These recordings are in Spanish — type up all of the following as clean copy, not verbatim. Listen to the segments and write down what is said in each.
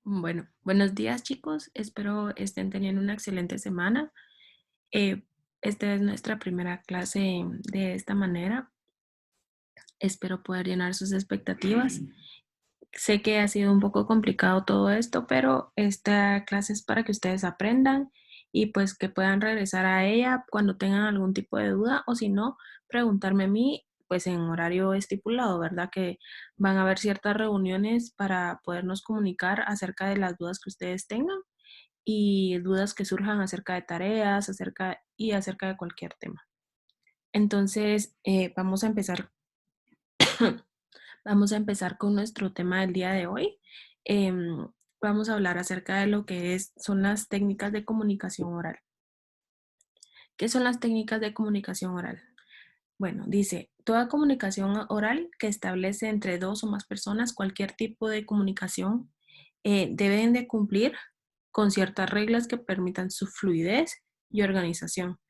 Bueno, buenos días chicos, espero estén teniendo una excelente semana. Eh, Esta es nuestra primera clase de esta manera. Espero poder llenar sus expectativas. Sé que ha sido un poco complicado todo esto, pero esta clase es para que ustedes aprendan y pues que puedan regresar a ella cuando tengan algún tipo de duda o si no, preguntarme a mí pues en horario estipulado, ¿verdad? Que van a haber ciertas reuniones para podernos comunicar acerca de las dudas que ustedes tengan y dudas que surjan acerca de tareas, acerca de cualquier tema. Entonces, vamos a empezar con nuestro tema del día de hoy. Em, Vamos a hablar acerca de lo que son las técnicas de comunicación oral. ¿Qué son las técnicas de comunicación oral? Bueno, dice, toda comunicación oral que establece entre dos o más personas cualquier tipo de comunicación deben de cumplir con ciertas reglas que permitan su fluidez y organización,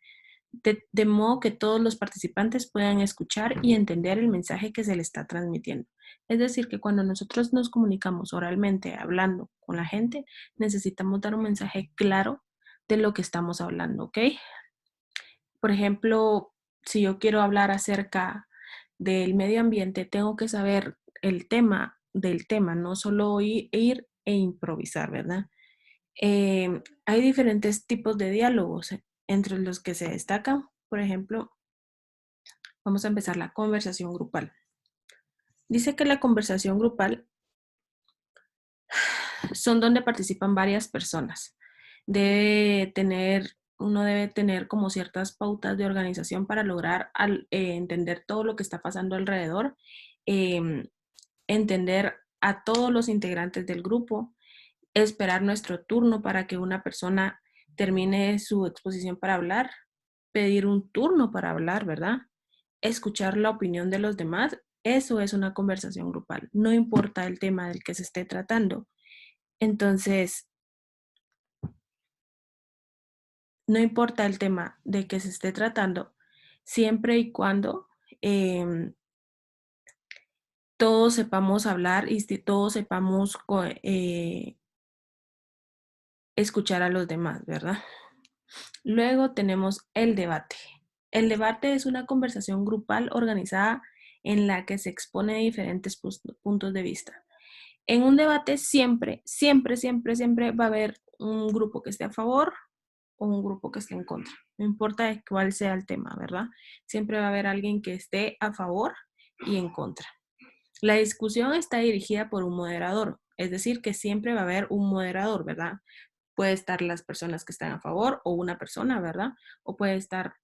de modo que todos los participantes puedan escuchar y entender el mensaje que se le está transmitiendo. Es decir, que cuando nosotros nos comunicamos oralmente, hablando con la gente, necesitamos dar un mensaje claro de lo que estamos hablando, ¿ok? Por ejemplo, si yo quiero hablar acerca del medio ambiente, tengo que saber el tema del tema, no solo ir e improvisar, ¿verdad? Hay diferentes tipos de diálogos, entre los que se destacan, por ejemplo, vamos a empezar la conversación grupal. Dice que la conversación grupal son donde participan varias personas. Uno debe tener como ciertas pautas de organización para lograr entender todo lo que está pasando alrededor, em, entender a todos los integrantes del grupo, esperar nuestro turno para que una persona termine su exposición para hablar, pedir un turno para hablar, ¿verdad? Escuchar la opinión de los demás, eso es una conversación grupal, no importa el tema del que se esté tratando. Entonces, no importa el tema de que se esté tratando, siempre y cuando em, todos sepamos hablar y si todos sepamos escuchar a los demás, ¿verdad? Luego tenemos el debate. El debate es una conversación grupal organizada en la que se expone diferentes puntos de vista. En un debate siempre va a haber un grupo que esté a favor o un grupo que esté en contra. No importa de cuál sea el tema, ¿verdad? Siempre va a haber alguien que esté a favor y en contra. La discusión está dirigida por un moderador, es decir, que siempre va a haber un moderador, ¿verdad? Puede estar las personas que están a favor o una persona, ¿verdad? O puede estar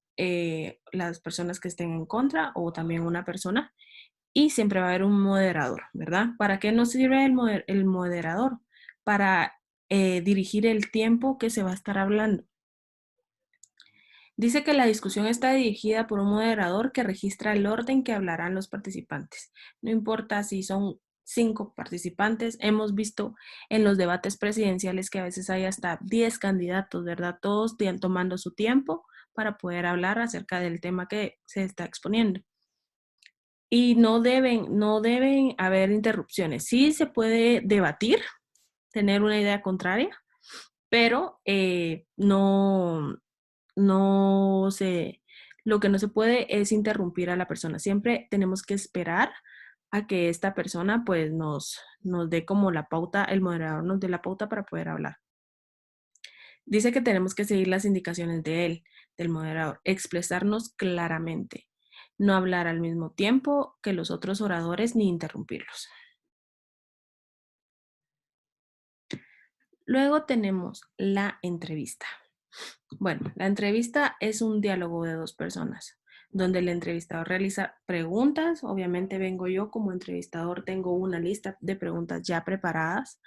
las personas que estén en contra o también una persona. Y siempre va a haber un moderador, ¿verdad? ¿Para qué nos sirve el moderador? Para dirigir el tiempo que se va a estar hablando. Dice que la discusión está dirigida por un moderador que registra el orden que hablarán los participantes. No importa si son 5 participantes, hemos visto en los debates presidenciales que a veces hay hasta 10 candidatos, ¿verdad? Todos tomando su tiempo para poder hablar acerca del tema que se está exponiendo. Y no deben haber interrupciones. Sí se puede debatir, tener una idea contraria, pero no se, lo que no se puede es interrumpir a la persona. Siempre tenemos que esperar a que esta persona pues nos dé como la pauta, el moderador nos dé la pauta para poder hablar. Dice que tenemos que seguir las indicaciones de él, del moderador, expresarnos claramente, no hablar al mismo tiempo que los otros oradores ni interrumpirlos. Luego tenemos la entrevista. Bueno, la entrevista es un diálogo de dos personas, donde el entrevistador realiza preguntas. Obviamente vengo yo como entrevistador, tengo una lista de preguntas ya preparadas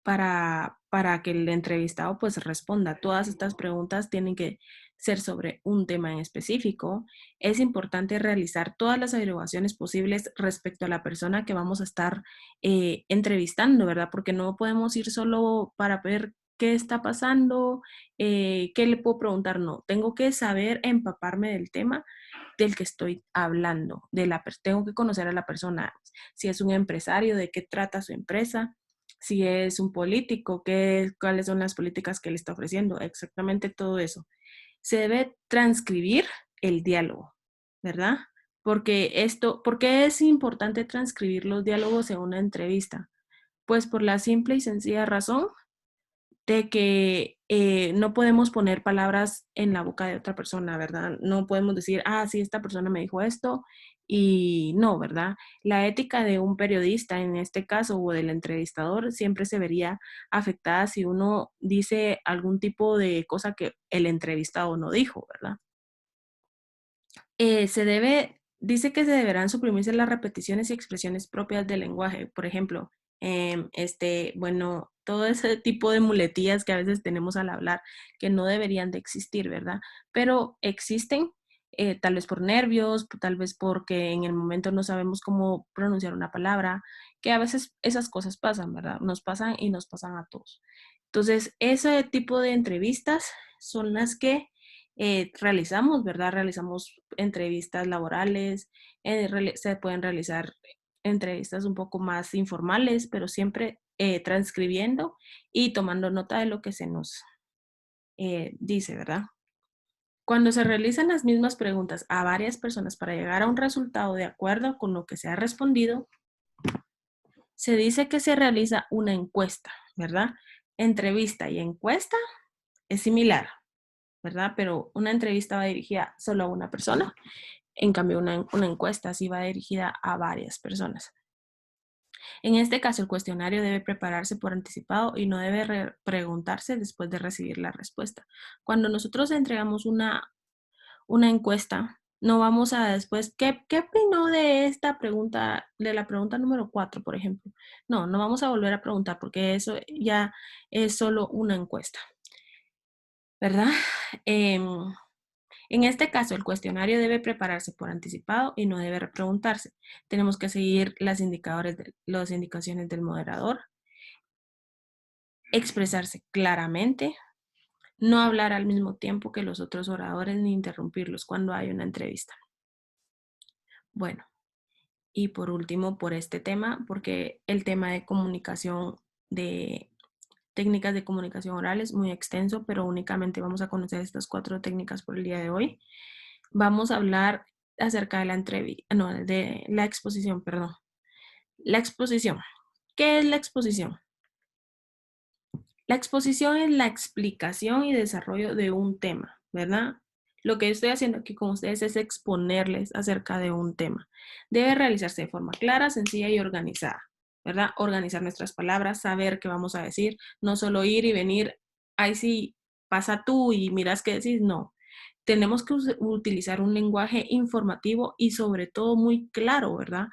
para que el entrevistado pues responda. Todas estas preguntas tienen que ser sobre un tema en específico. Es importante realizar todas las averiguaciones posibles respecto a la persona que vamos a estar entrevistando, ¿verdad? Porque no podemos ir solo para ver qué está pasando, qué le puedo preguntar, no. Tengo que saber empaparme del tema del que estoy hablando, tengo que conocer a la persona, si es un empresario, de qué trata su empresa, Si es un político, cuáles son las políticas que él está ofreciendo, exactamente todo eso. Se debe transcribir el diálogo, ¿verdad? ¿Por qué es importante transcribir los diálogos en una entrevista? Pues por la simple y sencilla razón de que no podemos poner palabras en la boca de otra persona, ¿verdad? No podemos decir, ah, sí, esta persona me dijo esto y no, ¿verdad? La ética de un periodista en este caso o del entrevistador siempre se vería afectada si uno dice algún tipo de cosa que el entrevistado no dijo, ¿verdad? Dice que se deberán suprimirse las repeticiones y expresiones propias del lenguaje. Por ejemplo, bueno, todo ese tipo de muletillas que a veces tenemos al hablar que no deberían de existir, ¿verdad? Pero existen, tal vez por nervios, tal vez porque en el momento no sabemos cómo pronunciar una palabra, que a veces esas cosas pasan, ¿verdad? Nos pasan y nos pasan a todos. Entonces, ese tipo de entrevistas son las que realizamos, ¿verdad? Realizamos entrevistas laborales, se pueden realizar entrevistas un poco más informales, pero siempre transcribiendo y tomando nota de lo que se nos dice, ¿verdad? Cuando se realizan las mismas preguntas a varias personas para llegar a un resultado de acuerdo con lo que se ha respondido, se dice que se realiza una encuesta, ¿verdad? Entrevista y encuesta es similar, ¿verdad? Pero una entrevista va dirigida solo a una persona. En cambio, una encuesta sí va dirigida a varias personas. En este caso, el cuestionario debe prepararse por anticipado y no debe preguntarse después de recibir la respuesta. Cuando nosotros entregamos una encuesta, no vamos a después, ¿qué opinó de esta pregunta, de la pregunta número 4, por ejemplo? No, no vamos a volver a preguntar porque eso ya es solo una encuesta, ¿verdad? Em, En este caso, el cuestionario debe prepararse por anticipado y no debe preguntarse. Tenemos que seguir las indicaciones del moderador, expresarse claramente, no hablar al mismo tiempo que los otros oradores ni interrumpirlos cuando hay una entrevista. Bueno, y por último, por este tema, porque el tema de comunicación, de técnicas de comunicación oral es muy extenso, pero únicamente vamos a conocer estas 4 técnicas por el día de hoy. Vamos a hablar acerca de de la exposición, perdón. La exposición. ¿Qué es la exposición? La exposición es la explicación y desarrollo de un tema, ¿verdad? Lo que estoy haciendo aquí con ustedes es exponerles acerca de un tema. Debe realizarse de forma clara, sencilla y organizada, ¿verdad? Organizar nuestras palabras, saber qué vamos a decir, no solo ir y venir, ahí sí, pasa tú y miras qué decís, no. Tenemos que utilizar un lenguaje informativo y sobre todo muy claro, ¿verdad?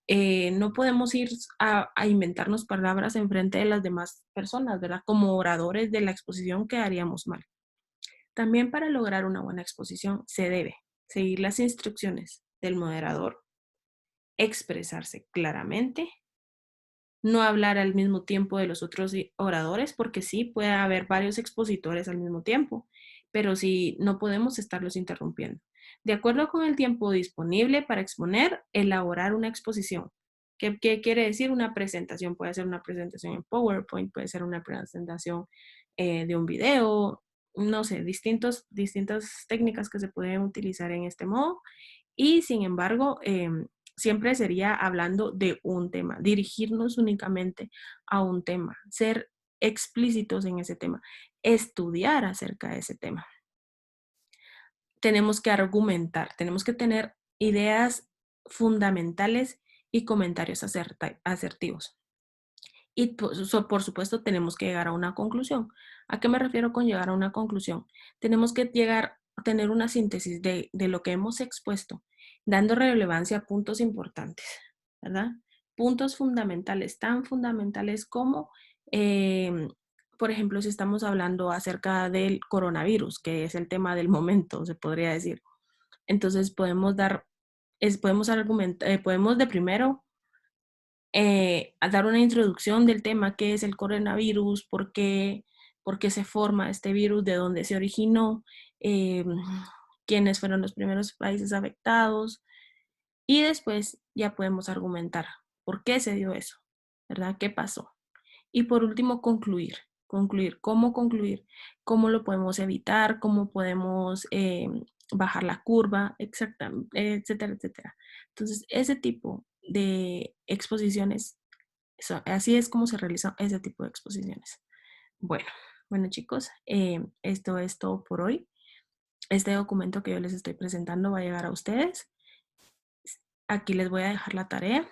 No podemos ir a inventarnos palabras en frente de las demás personas, ¿verdad? Como oradores de la exposición quedaríamos mal. También para lograr una buena exposición se debe seguir las instrucciones del moderador, expresarse claramente, no hablar al mismo tiempo de los otros oradores, porque sí puede haber varios expositores al mismo tiempo, pero sí no podemos estarlos interrumpiendo. De acuerdo con el tiempo disponible para exponer, elaborar una exposición. ¿Qué quiere decir una presentación? Puede ser una presentación en PowerPoint, puede ser una presentación de un video, no sé, distintas técnicas que se pueden utilizar en este modo. Y sin embargo, siempre sería hablando de un tema, dirigirnos únicamente a un tema, ser explícitos en ese tema, estudiar acerca de ese tema. Tenemos que argumentar, tenemos que tener ideas fundamentales y comentarios asertivos. Y por supuesto tenemos que llegar a una conclusión. ¿A qué me refiero con llegar a una conclusión? Tenemos que llegar a tener una síntesis de lo que hemos expuesto, dando relevancia a puntos importantes, ¿verdad? Puntos fundamentales, tan fundamentales como, eh, por ejemplo, si estamos hablando acerca del coronavirus, que es el tema del momento, se podría decir. Entonces podemos argumentar, podemos de primero a dar una introducción del tema, qué es el coronavirus, por qué se forma este virus, de dónde se originó, eh, quiénes fueron los primeros países afectados y después ya podemos argumentar por qué se dio eso, ¿verdad? ¿Qué pasó? Y por último, concluir. Concluir. ¿Cómo concluir? ¿Cómo lo podemos evitar? ¿Cómo podemos bajar la curva? Etcétera, etcétera. Entonces, ese tipo de exposiciones, así es como se realizan ese tipo de exposiciones. Bueno, bueno chicos, esto es todo por hoy. Este documento que yo les estoy presentando va a llegar a ustedes. Aquí les voy a dejar la tarea.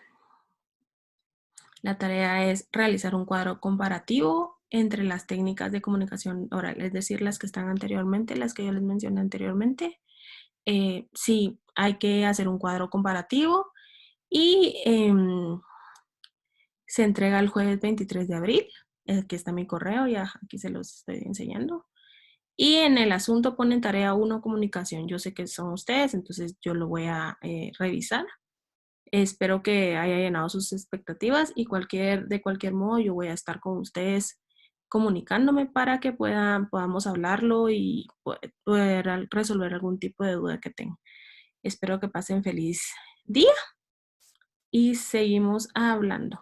La tarea es realizar un cuadro comparativo entre las técnicas de comunicación oral, es decir, las que están anteriormente, las que yo les mencioné anteriormente. Sí, hay que hacer un cuadro comparativo y se entrega el jueves 23 de abril. Aquí está mi correo, ya aquí se los estoy enseñando. Y en el asunto ponen tarea 1, comunicación. Yo sé que son ustedes, entonces yo lo voy a revisar. Espero que haya llenado sus expectativas y de cualquier modo yo voy a estar con ustedes comunicándome para que podamos hablarlo y poder resolver algún tipo de duda que tengan. Espero que pasen feliz día y seguimos hablando.